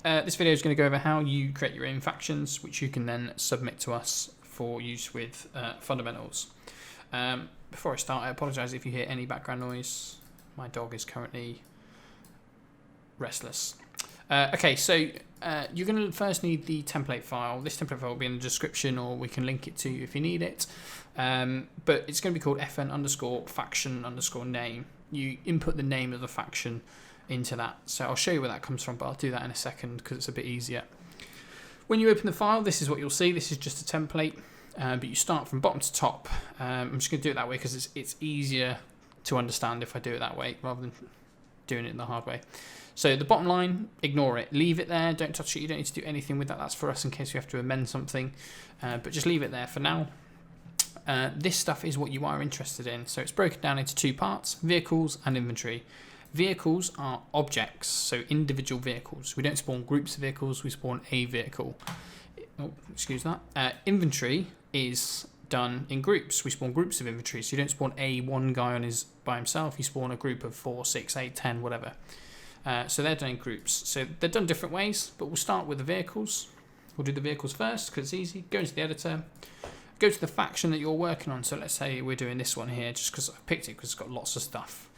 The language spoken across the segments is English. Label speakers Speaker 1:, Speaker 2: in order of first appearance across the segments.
Speaker 1: this video is going to go over how you create your own factions, which you can then submit to us for use with Fundamentals. Before I start, I apologise if you hear any background noise. My dog is currently restless. Okay, so you're going to first need the template file. This template file will be in the description, or we can link it to you if you need it. But it's going to be called fn_faction_name. You input the name of the faction into that. So I'll show you where that comes from, but I'll do that in a second because it's a bit easier. When you open the file, this is what you'll see. This is just a template, but you start from bottom to top. I'm just going to do it that way because it's easier to understand if I do it that way rather than doing it in the hard way. So the bottom line, ignore it. Leave it there. Don't touch it. You don't need to do anything with that. That's for us in case we have to amend something. But just leave it there for now. This stuff is what you are interested in. So it's broken down into two parts, vehicles and inventory. Vehicles are objects, so individual vehicles. We don't spawn groups of vehicles, we spawn a vehicle. Oh, excuse that. Inventory is done in groups. We spawn groups of inventory, so you don't spawn one guy by himself, you spawn a group of 4, 6, 8, 10, whatever. So they're done in groups. So they're done different ways, but we'll start with the vehicles. We'll do the vehicles first because it's easy. Go into the editor, go to the faction that you're working on. So let's say we're doing this one here just because I picked it because it's got lots of stuff.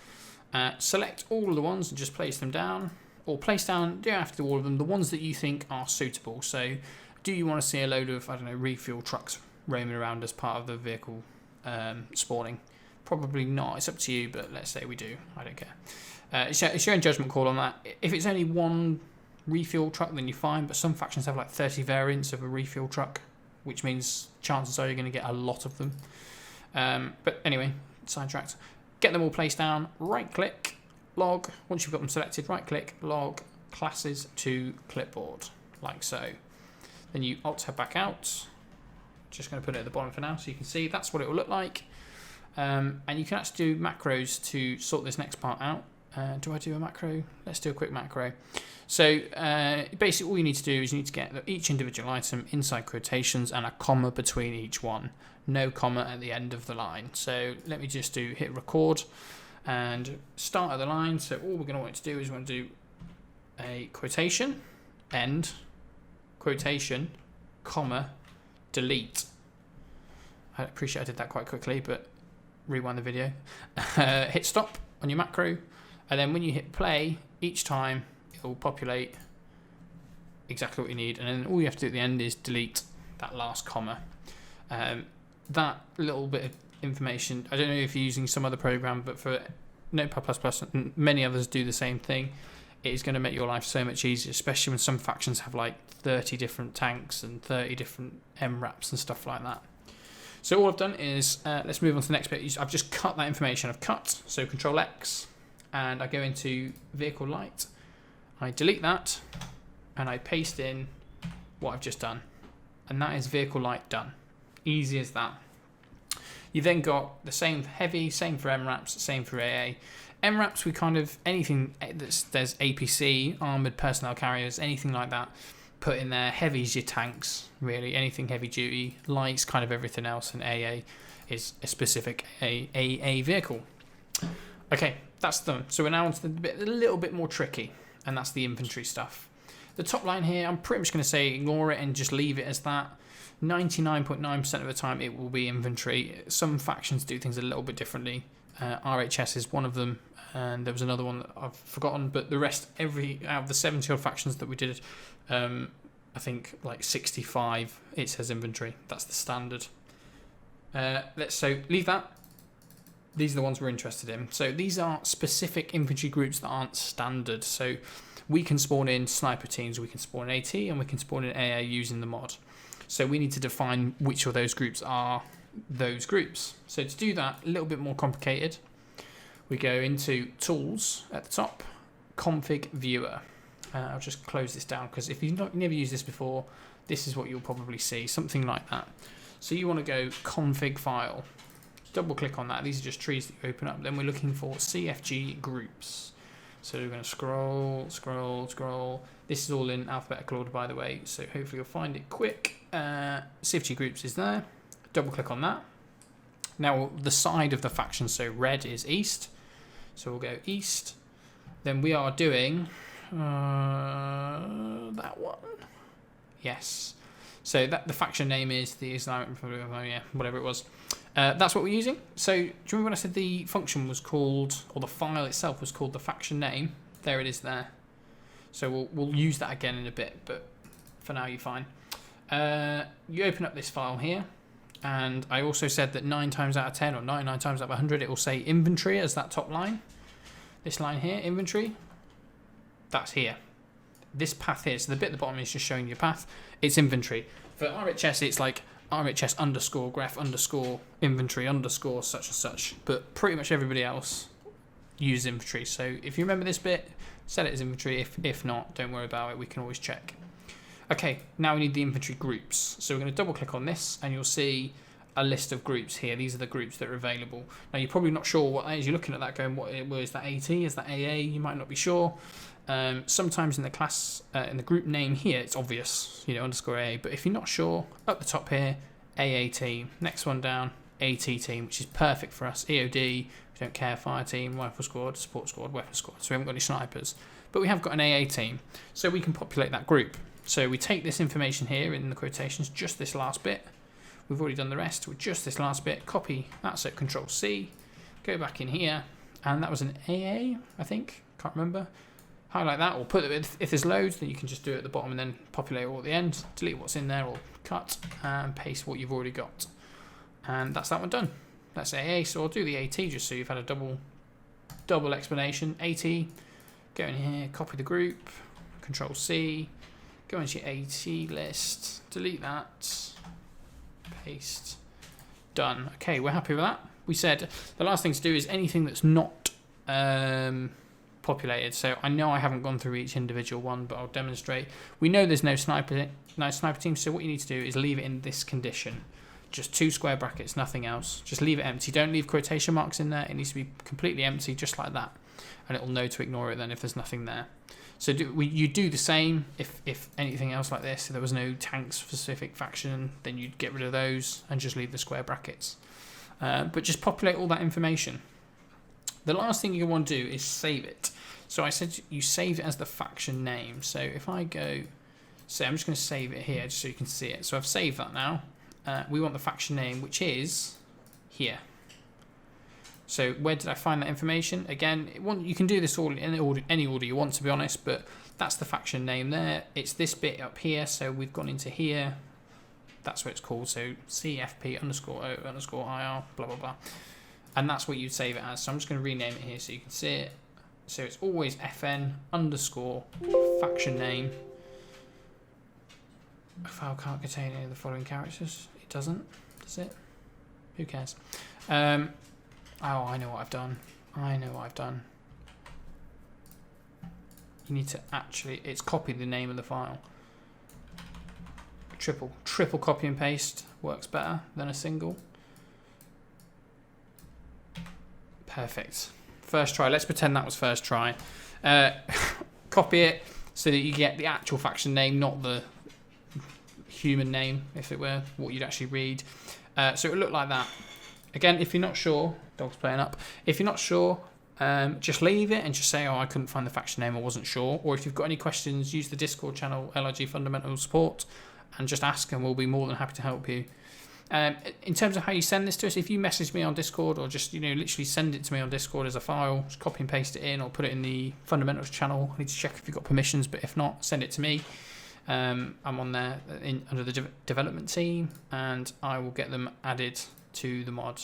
Speaker 1: Select all of the ones and just place them down, or place down, you don't have to do all of them, the ones that you think are suitable. So do you want to see a load of, I don't know, refuel trucks roaming around as part of the vehicle spawning? Probably not, it's up to you, but let's say we do, I don't care. It's your own judgment call on that. If it's only one refuel truck, then you're fine, but some factions have like 30 variants of a refuel truck, which means chances are you're going to get a lot of them. But anyway, sidetracked. Get them all placed down, right click, log. Once you've got them selected, right click, log classes to clipboard, like so. Then you alt tab back out. Just going to put it at the bottom for now so you can see that's what it will look like. And you can actually do macros to sort this next part out. Do I do a macro? Let's do a quick macro. So basically all you need to do is you need to get each individual item inside quotations and a comma between each one. No comma at the end of the line. So let me just hit record and start at the line. So all we're going to want to do is want to do a quotation, end, quotation, comma, delete. I appreciate I did that quite quickly, but rewind the video. Hit stop on your macro, and then when you hit play, each time it will populate exactly what you need, and then all you have to do at the end is delete that last comma. That little bit of information, I don't know if you're using some other program, but for Notepad++ and many others do the same thing. It is going to make your life so much easier, especially when some factions have like 30 different tanks and 30 different MRAPs and stuff like that. So all I've done is, let's move on to the next bit. I've just cut that information. I've cut, so Control X, and I go into Vehicle Light. I delete that, and I paste in what I've just done. And that is Vehicle Light done. Easy as that. You then got the same for heavy, same for MRAPs, same for AA. MRAPs, we kind of, anything there's APC, armoured personnel carriers, anything like that, put in there. Heavy's your tanks, really, anything heavy duty. Light's kind of everything else, and AA is a specific AA vehicle. Okay, that's done. So we're now on to the bit a little bit more tricky, and that's the inventory stuff. The top line here, I'm pretty much going to say ignore it and just leave it as that. 99.9% of the time it will be inventory. Some factions do things a little bit differently. RHS is one of them, and there was another one that I've forgotten, but the rest, out of the 70 odd factions that we did, I think like 65 it says inventory. That's the standard. So leave that. These are the ones we're interested in. So these are specific infantry groups that aren't standard. So we can spawn in sniper teams, we can spawn in AT, and we can spawn in AA using the mod. So we need to define which of those groups are those groups. So to do that, a little bit more complicated, we go into Tools at the top, Config Viewer. I'll just close this down because if you've never used this before, this is what you'll probably see, something like that. So you want to go Config File, double click on that. These are just trees that you open up. Then we're looking for CFG Groups. So we're going to scroll, scroll, scroll. This is all in alphabetical order, by the way, so hopefully you'll find it quick. CFG Groups is there. Double click on that. Now the side of the faction, so red is east. So we'll go east. Then we are doing that Yes. So that the faction name is the Islamic Republic of, whatever it was. That's what we're using. So do you remember when I said the function was called, or the file itself was called the faction name? There it is there. So we'll use that again in a bit, but for now you're fine. You open up this file here, and I also said that 9 times out of 10 or 99 times out of 100 it will say inventory as that top line. This line here, inventory, that's here. This path here, so the bit at the bottom is just showing your path. It's inventory. For RHS, it's like RHS underscore graph underscore inventory underscore such and such. But pretty much everybody else uses inventory. So if you remember this bit, set it as inventory. If not, don't worry about it. We can always check. Okay, now we need the inventory groups. So we're going to double click on this and you'll see a list of groups here. These are the groups that are available. Now you're probably not sure what that is. You're looking at that going, what is that AT? Is that AA? You might not be sure. Sometimes in the class, in the group name here, it's obvious, underscore AA. But if you're not sure, up the top here, AA team. Next one down, AT team, which is perfect for us. EOD, we don't care, fire team, rifle squad, support squad, weapon squad. So we haven't got any snipers. But we have got an AA team, so we can populate that group. So we take this information here in the quotations, just this last bit. We've already done the rest with just this last bit. Copy that, so Control C, go back in here, and that was an AA, I think. Can't remember. Highlight that, or put it, if there's loads, then you can just do it at the bottom and then populate it all at the end. Delete what's in there, or cut and paste what you've already got. And that's that one done. That's AA, so I'll do the AT just so you've had a double explanation. AT, go in here, copy the group, Control C, go into your AT list, delete that, paste, done. Okay, we're happy with that. We said the last thing to do is anything that's not populated. So I know I haven't gone through each individual one, but I'll demonstrate. We know there's no sniper team, so what you need to do is leave it in this condition. Just 2 square brackets, nothing else. Just leave it empty. Don't leave quotation marks in there. It needs to be completely empty, just like that. And it'll know to ignore it then if there's nothing there. So you do the same if anything else like this. If there was no tank specific faction, then you'd get rid of those and just leave the square brackets. But just populate all that information. The last thing you want to do is save it. So I said you save it as the faction name. So if I go, say I'm just going to save it here just so you can see it. So I've saved that now. We want the faction name, which is here. So where did I find that information? Again, you can do this all in any order you want, to be honest, but that's the faction name there. It's this bit up here, so we've gone into here. That's what it's called, so CFP underscore O underscore IR, blah, blah, blah. And that's what you'd save it as. So I'm just going to rename it here so you can see it. So it's always FN underscore faction name. A file can't contain any of the following characters. It doesn't, does it? Who cares? Oh, I know what I've done. You need to actually, it's copy the name of the file. Triple copy and paste works better than a single. Perfect. First try. Let's pretend that was first try. Copy it so that you get the actual faction name, not the human name, if it were what you'd actually read. So it would look like that. Again, if you're not sure, dog's playing up. If you're not sure, just leave it and just say, oh, I couldn't find the faction name, I wasn't sure. Or if you've got any questions, use the Discord channel, LRG Fundamentals support, and just ask and we'll be more than happy to help you. In terms of how you send this to us, if you message me on Discord or just literally send it to me on Discord as a file, just copy and paste it in or put it in the Fundamentals channel. I need to check if you've got permissions, but if not, send it to me. I'm on there under the development team and I will get them added to the mod